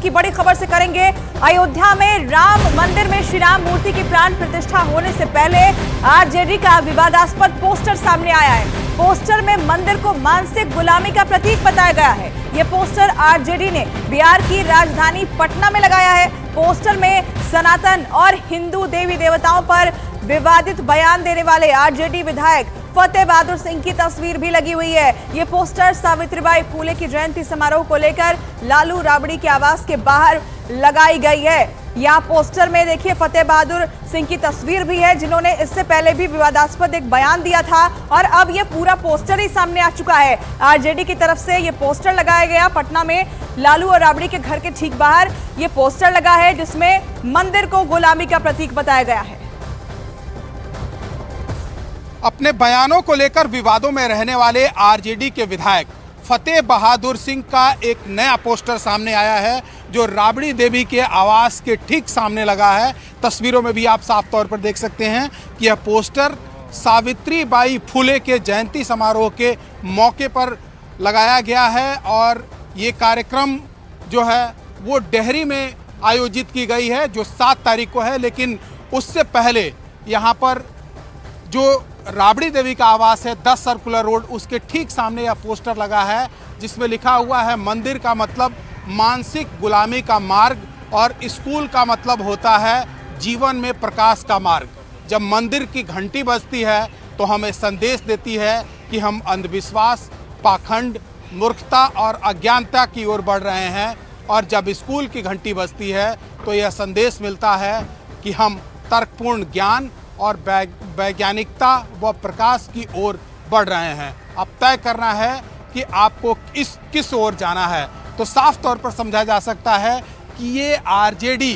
की बड़ी खबर से करेंगे। अयोध्या में राम मंदिर में श्री राम मूर्ति की प्राण प्रतिष्ठा होने से पहले आरजेडी का विवादास्पद पोस्टर सामने आया है। पोस्टर में मंदिर को मानसिक गुलामी का प्रतीक बताया गया है। यह पोस्टर आरजेडी ने बिहार की राजधानी पटना में लगाया है। पोस्टर में सनातन और हिंदू देवी देवताओं पर विवादित बयान देने वाले आरजेडी विधायक फतेह बहादुर सिंह की तस्वीर भी लगी हुई है। ये पोस्टर सावित्रीबाई फुले की जयंती समारोह को लेकर लालू राबड़ी के आवास के बाहर लगाई गई है। यहाँ पोस्टर में देखिए फतेह बहादुर सिंह की तस्वीर भी है, जिन्होंने इससे पहले भी विवादास्पद एक बयान दिया था और अब ये पूरा पोस्टर ही सामने आ चुका है। आरजेडी की तरफ से ये पोस्टर लगाया गया पटना में लालू और राबड़ी के घर के ठीक बाहर ये पोस्टर लगा है, जिसमें मंदिर को गुलामी का प्रतीक बताया गया है। अपने बयानों को लेकर विवादों में रहने वाले आरजेडी के विधायक फतेह बहादुर सिंह का एक नया पोस्टर सामने आया है, जो राबड़ी देवी के आवास के ठीक सामने लगा है। तस्वीरों में भी आप साफ तौर पर देख सकते हैं कि यह पोस्टर सावित्रीबाई फुले के जयंती समारोह के मौके पर लगाया गया है और ये कार्यक्रम जो है वो डेहरी में आयोजित की गई है, जो 7 तारीख को है। लेकिन उससे पहले यहाँ पर जो राबड़ी देवी का आवास है 10 सर्कुलर रोड, उसके ठीक सामने यह पोस्टर लगा है, जिसमें लिखा हुआ है मंदिर का मतलब मानसिक गुलामी का मार्ग और स्कूल का मतलब होता है जीवन में प्रकाश का मार्ग। जब मंदिर की घंटी बजती है तो हमें संदेश देती है कि हम अंधविश्वास, पाखंड, मूर्खता और अज्ञानता की ओर बढ़ रहे हैं, और जब स्कूल की घंटी बजती है तो यह संदेश मिलता है कि हम तर्कपूर्ण ज्ञान और वैज्ञानिकता व प्रकाश की ओर बढ़ रहे हैं। अब तय करना है कि आपको किस ओर जाना है। तो साफ तौर पर समझा जा सकता है कि ये आरजेडी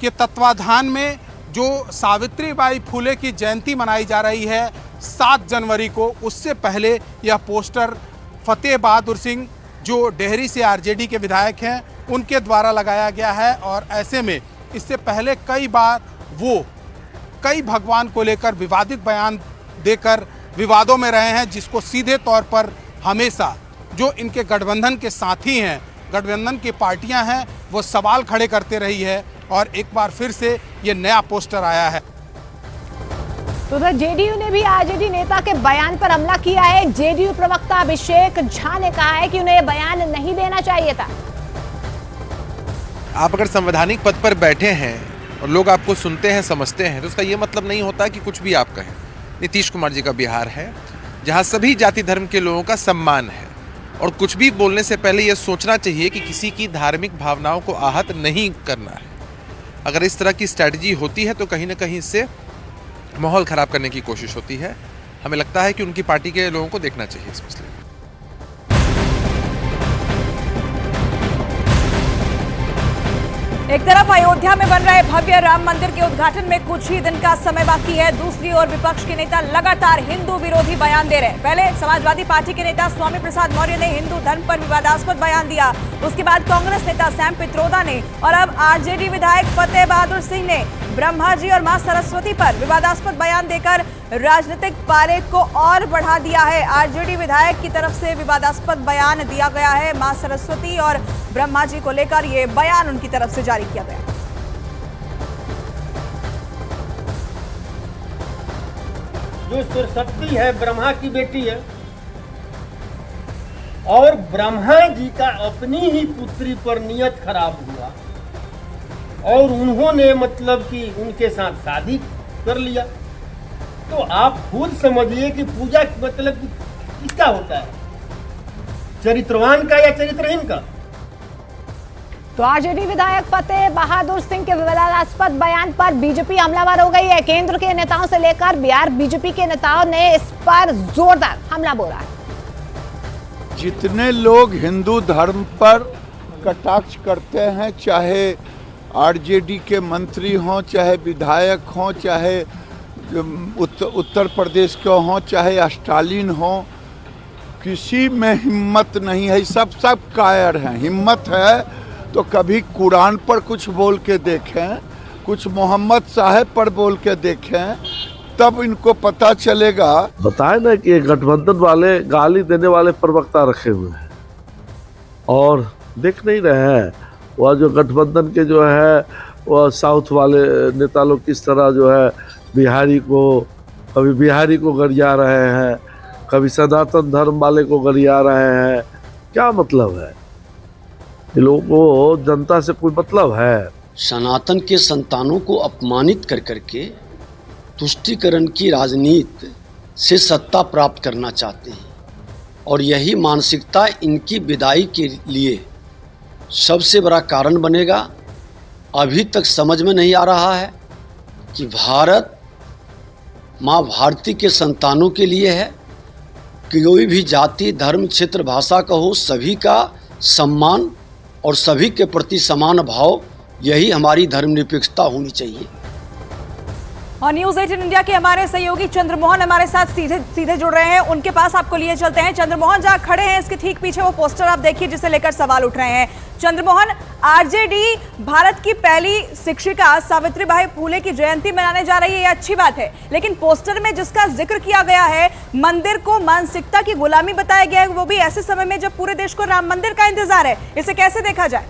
के तत्वाधान में जो सावित्रीबाई फुले की जयंती मनाई जा रही है 7 जनवरी को, उससे पहले यह पोस्टर फतेह बहादुर सिंह जो डेहरी से आरजेडी के विधायक हैं उनके द्वारा लगाया गया है। और ऐसे में इससे पहले कई बार वो कई भगवान को लेकर विवादित बयान देकर विवादों में रहे हैं, जिसको सीधे तौर पर हमेशा जो इनके गठबंधन के साथी हैं, गठबंधन की पार्टियां हैं, वो सवाल खड़े करते रही है। और एक बार फिर से ये नया पोस्टर आया है। तो उधर जेडीयू ने भी आरजेडी नेता के बयान पर हमला किया है। जेडीयू प्रवक्ता अभिषेक झा ने कहा है कि उन्हें ये बयान नहीं देना चाहिए था। आप अगर संवैधानिक पद पर बैठे हैं और लोग आपको सुनते हैं, समझते हैं, तो उसका ये मतलब नहीं होता कि कुछ भी आप कहें। नीतीश कुमार जी का बिहार है जहां सभी जाति धर्म के लोगों का सम्मान है, और कुछ भी बोलने से पहले यह सोचना चाहिए कि किसी की धार्मिक भावनाओं को आहत नहीं करना है। अगर इस तरह की स्ट्रैटेजी होती है तो कहीं ना कहीं इससे माहौल खराब करने की कोशिश होती है। हमें लगता है कि उनकी पार्टी के लोगों को देखना चाहिए इस मसले में। एक तरफ अयोध्या में बन रहे भव्य राम मंदिर के उद्घाटन में कुछ ही दिन का समय बाकी है। दूसरी ओर विपक्ष के नेता लगातार हिंदू विरोधी बयान दे रहे हैं। पहले समाजवादी पार्टी के नेता स्वामी प्रसाद मौर्य ने हिंदू धर्म पर विवादास्पद बयान दिया, उसके बाद कांग्रेस नेता सैम पित्रोदा ने, और अब आरजेडी विधायक फतेह बहादुर सिंह ने ब्रह्मा जी और मां सरस्वती पर विवादास्पद बयान देकर राजनीतिक पाले को और बढ़ा दिया है। आरजेडी विधायक की तरफ से विवादास्पद बयान दिया गया है। मां सरस्वती और ब्रह्मा जी को लेकर यह बयान उनकी तरफ से जारी किया गया। जो सरस्वती है ब्रह्मा की बेटी है, और ब्रह्मा जी का अपनी ही पुत्री पर नियत खराब हुआ और उन्होंने मतलब कि उनके साथ शादी कर लिया। तो आप खुद समझिए कि पूजा मतलब किसका होता है, चरित्रवान का या चरित्रहीन का। तो आरजेडी विधायक फतेह बहादुर सिंह के विवादास्पद बयान पर बीजेपी हमलावर हो गई है। केंद्र के नेताओं से लेकर बिहार बीजेपी के नेताओं ने इस पर जोरदार हमला बोला है। जितने लोग हिंदू धर्म पर कटाक्ष करते हैं, चाहे आरजेडी के मंत्री हों, चाहे विधायक हों, चाहे उत्तर प्रदेश के हों, चाहे स्टालिन हों, किसी में हिम्मत नहीं है। सब कायर हैं। हिम्मत है तो कभी कुरान पर कुछ बोल के देखें, कुछ मोहम्मद साहब पर बोल के देखें, तब इनको पता चलेगा। बताए ना कि गठबंधन वाले गाली देने वाले प्रवक्ता रखे हुए हैं और देख नहीं रहे हैं। वह जो गठबंधन के जो है वह साउथ वाले नेता लोग किस तरह जो है बिहारी को गरिया रहे हैं, कभी सनातन धर्म वाले को गरिया रहे हैं। क्या मतलब है? ये लोगों को जनता से कोई मतलब है? सनातन के संतानों को अपमानित कर करके तुष्टीकरण की राजनीति से सत्ता प्राप्त करना चाहते हैं और यही मानसिकता इनकी विदाई के लिए सबसे बड़ा कारण बनेगा। अभी तक समझ में नहीं आ रहा है कि भारत माँ भारती के संतानों के लिए है कि कोई भी जाति, धर्म, क्षेत्र, भाषा का हो, सभी का सम्मान और सभी के प्रति समान भाव, यही हमारी धर्मनिरपेक्षता होनी चाहिए। और न्यूज़ 18 इंडिया के हमारे सहयोगी चंद्रमोहन हमारे साथ सीधे जुड़ रहे हैं, उनके पास आपको लिए चलते हैं। चंद्रमोहन जहां खड़े हैं इसके ठीक पीछे वो पोस्टर आप देखिए जिसे लेकर सवाल उठ रहे हैं। चंद्रमोहन, आरजेडी भारत की पहली शिक्षिका सावित्रीबाई फुले की जयंती मनाने जा रही है, ये अच्छी बात है, लेकिन पोस्टर में जिसका जिक्र किया गया है मंदिर को मानसिकता की गुलामी बताया गया है, वो भी ऐसे समय में जब पूरे देश को राम मंदिर का इंतजार है। इसे कैसे देखा जाए?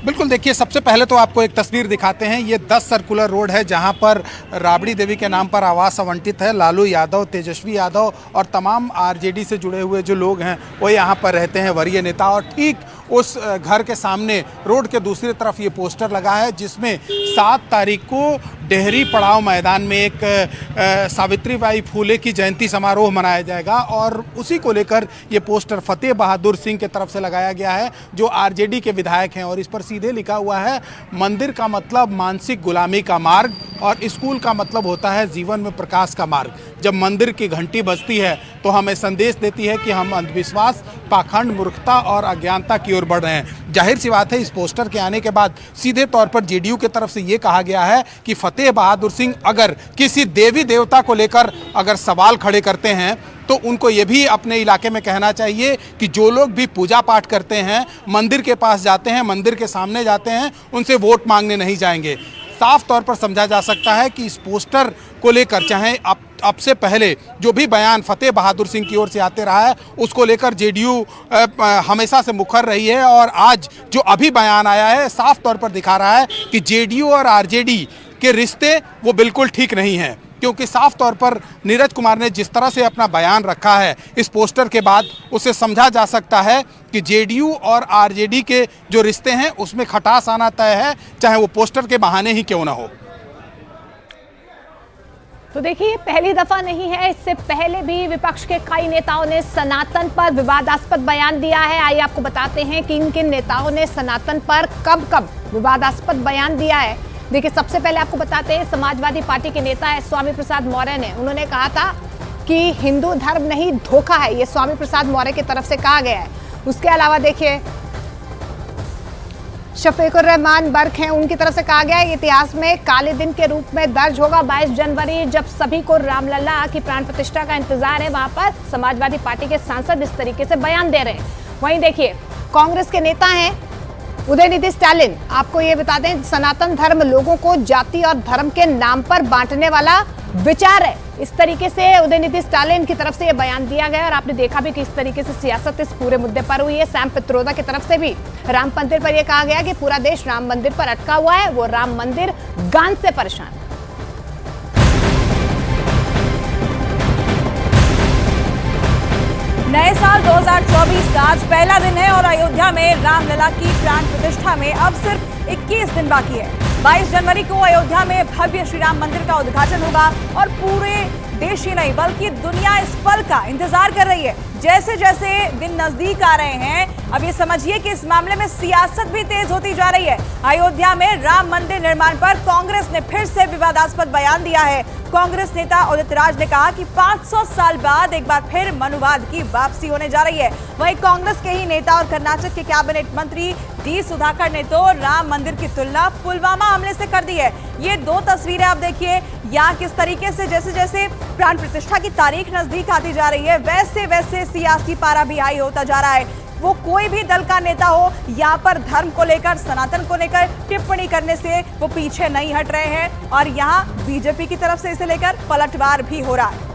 बिल्कुल, देखिए सबसे पहले तो आपको एक तस्वीर दिखाते हैं। ये 10 सर्कुलर रोड है जहां पर राबड़ी देवी के नाम पर आवास आवंटित है। लालू यादव, तेजस्वी यादव और तमाम आरजेडी से जुड़े हुए जो लोग हैं वो यहाँ पर रहते हैं, वरीय नेता। और ठीक उस घर के सामने रोड के दूसरी तरफ ये पोस्टर लगा है जिसमें 7 तारीख को डेहरी पड़ाव मैदान में एक सावित्रीबाई फुले की जयंती समारोह मनाया जाएगा और उसी को लेकर ये पोस्टर फतेह बहादुर सिंह की तरफ से लगाया गया है जो आरजेडी के विधायक हैं। और इस पर सीधे लिखा हुआ है, मंदिर का मतलब मानसिक गुलामी का मार्ग और स्कूल का मतलब होता है जीवन में प्रकाश का मार्ग। जब मंदिर की घंटी बजती है तो हमें संदेश देती है कि हम अंधविश्वास, पाखंड, मूर्खता और अज्ञानता की ओर बढ़ रहे हैं। जाहिर सी बात है, इस पोस्टर के आने के बाद सीधे तौर पर जेडीयू की तरफ से ये कहा गया है कि फतेह बहादुर सिंह अगर किसी देवी देवता को लेकर अगर सवाल खड़े करते हैं तो उनको ये भी अपने इलाके में कहना चाहिए कि जो लोग भी पूजा पाठ करते हैं, मंदिर के पास जाते हैं, मंदिर के सामने जाते हैं, उनसे वोट मांगने नहीं जाएंगे। साफ तौर पर समझा जा सकता है कि इस पोस्टर को लेकर चाहे अब से पहले जो भी बयान फतेह बहादुर सिंह की ओर से आते रहा है उसको लेकर जेडीयू हमेशा से मुखर रही है और आज जो अभी बयान आया है साफ तौर पर दिखा रहा है कि जेडीयू और आरजेडी के रिश्ते वो बिल्कुल ठीक नहीं हैं, क्योंकि साफ तौर पर नीरज कुमार ने जिस तरह से अपना बयान रखा है इस पोस्टर के बाद उसे समझा जा सकता है कि जेडीयू और आरजेडी के जो रिश्ते हैं उसमें खटास आना तय है, चाहे वो पोस्टर के बहाने ही क्यों ना हो। तो देखिए, पहली दफा नहीं है, इससे पहले भी विपक्ष के कई नेताओं ने सनातन पर विवादास्पद बयान दिया है। आइए आपको बताते हैं कि किन नेताओं ने सनातन पर कब कब विवादास्पद बयान दिया है। देखिए, सबसे पहले आपको बताते हैं, समाजवादी पार्टी के नेता है स्वामी प्रसाद मौर्य ने, उन्होंने कहा था कि हिंदू धर्म नहीं धोखा है, ये स्वामी प्रसाद मौर्य की तरफ से कहा गया है। उसके अलावा देखिए, शफीकुर रहमान बर्क हैं, उनकी तरफ से कहा गया है इतिहास में काले दिन के रूप में दर्ज होगा 22 जनवरी, जब सभी को रामलला की प्राण प्रतिष्ठा का इंतजार है। वहां पर समाजवादी पार्टी के सांसद इस तरीके से बयान दे रहे हैं। वहीं देखिए, कांग्रेस के नेता हैं उदयनिधि स्टालिन, आपको ये बता दें, सनातन धर्म लोगों को जाति और धर्म के नाम पर बांटने वाला विचार है, इस तरीके से उदयनिधि स्टालिन की तरफ से ये बयान दिया गया। और आपने देखा भी किस तरीके से सियासत इस पूरे मुद्दे पर हुई है। सैम पित्रोदा की तरफ से भी राम मंदिर पर यह कहा गया कि पूरा देश राम मंदिर पर अटका हुआ है, वो राम मंदिर गांध से परेशान। नए साल 2024 का आज पहला दिन है और अयोध्या में रामलला की प्राण प्रतिष्ठा में अब सिर्फ 21 दिन बाकी है। 22 जनवरी को अयोध्या में भव्य श्री राम मंदिर का उद्घाटन होगा और पूरे देश ही नहीं बल्कि दुनिया इस पल का इंतजार कर रही है। जैसे जैसे दिन नजदीक आ रहे हैं, अब ये समझिए कि इस मामले में सियासत भी तेज होती जा रही है। अयोध्या में राम मंदिर निर्माण पर कांग्रेस ने फिर से विवादास्पद बयान दिया है। कांग्रेस नेता उदित राज ने कहा कि 500 साल बाद एक बार फिर मनुवाद की वापसी होने जा रही है। वहीं कांग्रेस के ही नेता और कर्नाटक के कैबिनेट मंत्री डी सुधाकर ने तो राम मंदिर की तुलना पुलवामा हमले से कर दी है। ये 2 तस्वीरें आप देखिए, यहाँ किस तरीके से जैसे जैसे प्राण प्रतिष्ठा की तारीख नजदीक आती जा रही है वैसे वैसे सियासी पारा भी हाई होता जा रहा है। वो कोई भी दल का नेता हो, यहाँ पर धर्म को लेकर, सनातन को लेकर टिप्पणी करने से वो पीछे नहीं हट रहे हैं और यहाँ बीजेपी की तरफ से इसे लेकर पलटवार भी हो रहा है।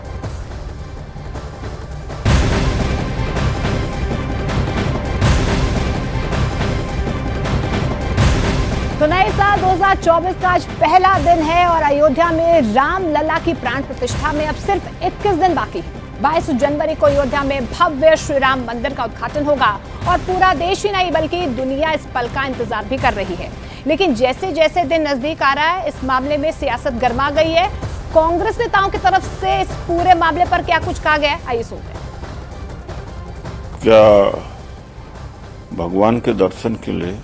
तो नए साल 2024 का आज पहला दिन है और अयोध्या में राम लला की प्राण प्रतिष्ठा में अब सिर्फ 21 दिन बाकी है। 22 जनवरी को अयोध्या में भव्य श्री राम मंदिर का उद्घाटन होगा और पूरा देश ही नहीं बल्कि दुनिया इस पल का इंतजार भी कर रही है। लेकिन जैसे जैसे दिन नजदीक आ रहा है, इस मामले में सियासत गर्मा गई है। कांग्रेस नेताओं की तरफ से इस पूरे मामले पर क्या कुछ कहा गया है, आइए सुनते हैं। क्या भगवान के दर्शन के लिए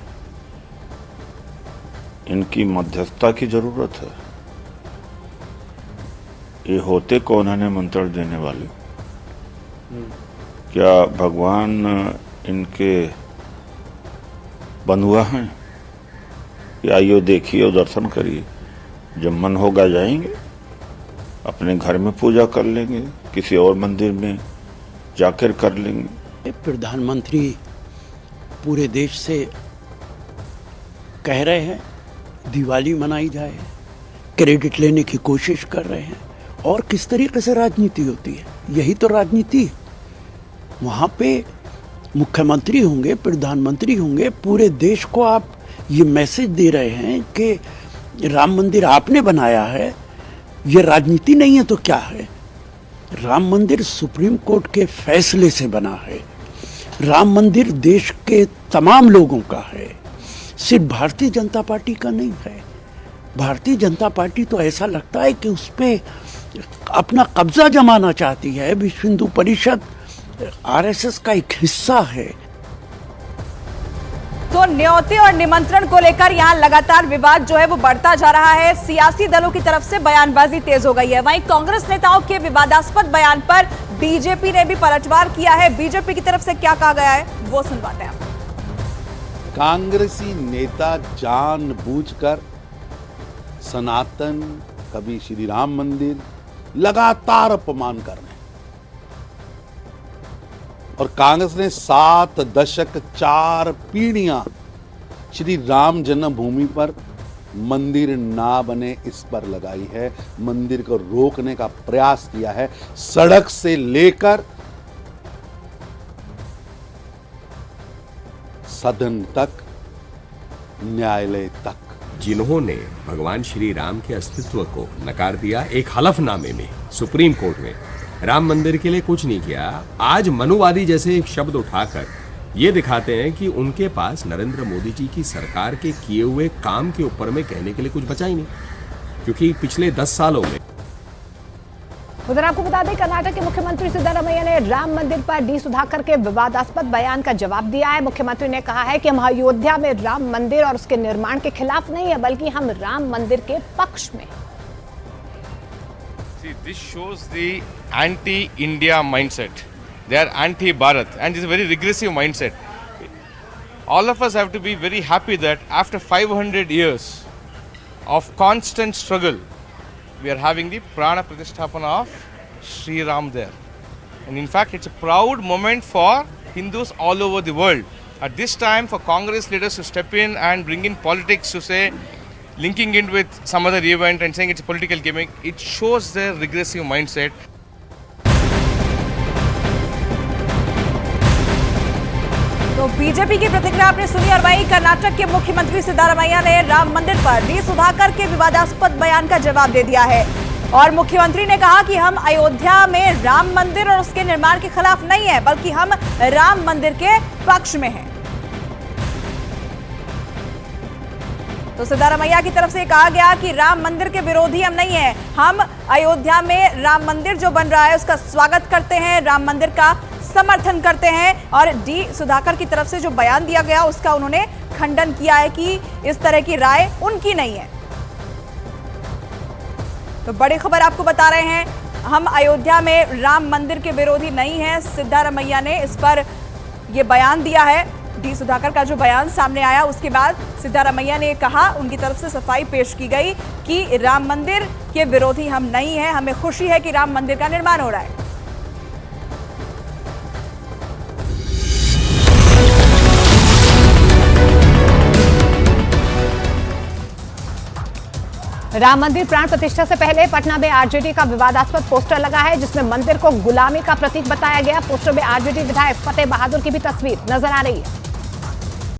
इनकी मध्यस्थता की जरूरत है? ये होते कौन है निमंत्रण देने वाले? क्या भगवान इनके बंधुआ हैं? या आइए देखिए और दर्शन करिए, जब मन होगा जाएंगे, अपने घर में पूजा कर लेंगे, किसी और मंदिर में जाकर कर लेंगे। प्रधानमंत्री पूरे देश से कह रहे हैं दिवाली मनाई जाए, क्रेडिट लेने की कोशिश कर रहे हैं। और किस तरीके से राजनीति होती है, यही तो राजनीति है। वहाँ पे मुख्यमंत्री होंगे, प्रधानमंत्री होंगे, पूरे देश को आप ये मैसेज दे रहे हैं कि राम मंदिर आपने बनाया है, ये राजनीति नहीं है तो क्या है? राम मंदिर सुप्रीम कोर्ट के फैसले से बना है। राम मंदिर देश के तमाम लोगों का है, सिर्फ भारतीय जनता पार्टी का नहीं है। भारतीय जनता पार्टी तो ऐसा लगता है कि उस पर अपना कब्जा जमाना चाहती है। विश्व हिंदू परिषद आरएसएस का एक हिस्सा है। तो न्योते और निमंत्रण को लेकर यहां लगातार विवाद जो है वो बढ़ता जा रहा है। सियासी दलों की तरफ से बयानबाजी तेज हो गई है। वहीं कांग्रेस नेताओं के विवादास्पद बयान पर बीजेपी ने भी पलटवार किया है। बीजेपी की तरफ से क्या कहा गया है वो सुनवाते हैं। कांग्रेसी नेता जानबूझकर सनातन, कभी श्री राम मंदिर लगातार अपमान कर रहे हैं और कांग्रेस ने 7 दशक 4 पीढ़ियां श्री राम जन्मभूमि पर मंदिर ना बने इस पर लगाई है। मंदिर को रोकने का प्रयास किया है, सड़क से लेकर सदन तक, न्यायालय तक। जिन्होंने भगवान श्री राम के अस्तित्व को नकार दिया एक हलफनामे में सुप्रीम कोर्ट में, राम मंदिर के लिए कुछ नहीं किया, आज मनुवादी जैसे एक शब्द उठाकर ये दिखाते हैं कि उनके पास नरेंद्र मोदी जी की सरकार के किए हुए काम के ऊपर में कहने के लिए कुछ बचा ही नहीं, क्योंकि पिछले 10 सालों में। उधर आपको बता दें, कर्नाटक के मुख्यमंत्री सिद्धारमैया ने राम मंदिर पर डी सुधाकर के विवादास्पद बयान का जवाब दिया है। मुख्यमंत्री ने कहा है कि हम अयोध्या में राम मंदिर और उसके निर्माण के खिलाफ नहीं है, बल्कि हम राम मंदिर के पक्ष में। See, this shows the anti-India mindset. They are anti-Bharat, and it's a very regressive mindset. All of us have to be very happy that after 500 years of constant struggle, we are having the Prana Pratisthapana of Sri Ram there. And in fact, it's a proud moment for Hindus all over the world. At this time, for Congress leaders to step in and bring in politics to say, linking it with some other event and saying it's a political gimmick, it shows their regressive mindset. तो BJP की प्रतिक्रिया आपने सुनी और वहीं कर्नाटक के मुख्यमंत्री सिद्धारमैया ने राम मंदिर पर डी सुधाकर के विवादास्पद बयान का जवाब दे दिया है और मुख्यमंत्री ने कहा कि हम अयोध्या में राम मंदिर और उसके निर्माण के खिलाफ नहीं है, बल्कि हम राम मंदिर के पक्ष में हैं। तो सिद्धारमैया की तरफ से कहा गया कि राम मंदिर के विरोधी हम नहीं हैं, हम अयोध्या में राम मंदिर जो बन रहा है उसका स्वागत करते हैं, राम मंदिर का समर्थन करते हैं। और डी सुधाकर की तरफ से जो बयान दिया गया उसका उन्होंने खंडन किया है कि इस तरह की राय उनकी नहीं है। तो बड़ी खबर आपको बता रहे हैं, हम अयोध्या में राम मंदिर के विरोधी नहीं हैं। सिद्धारमैया ने इस पर यह बयान दिया है। डी सुधाकर का जो बयान सामने आया उसके बाद सिद्धारमैया ने कहा, उनकी तरफ से सफाई पेश की गई कि राम मंदिर के विरोधी हम नहीं हैं, हमें खुशी है कि राम मंदिर का निर्माण हो रहा है। राम मंदिर प्राण प्रतिष्ठा से पहले पटना में आरजेडी का विवादास्पद पोस्टर लगा है जिसमें मंदिर को गुलामी का प्रतीक बताया गया। पोस्टर में आरजेडी विधायक फतेह बहादुर की भी तस्वीर नजर आ रही है।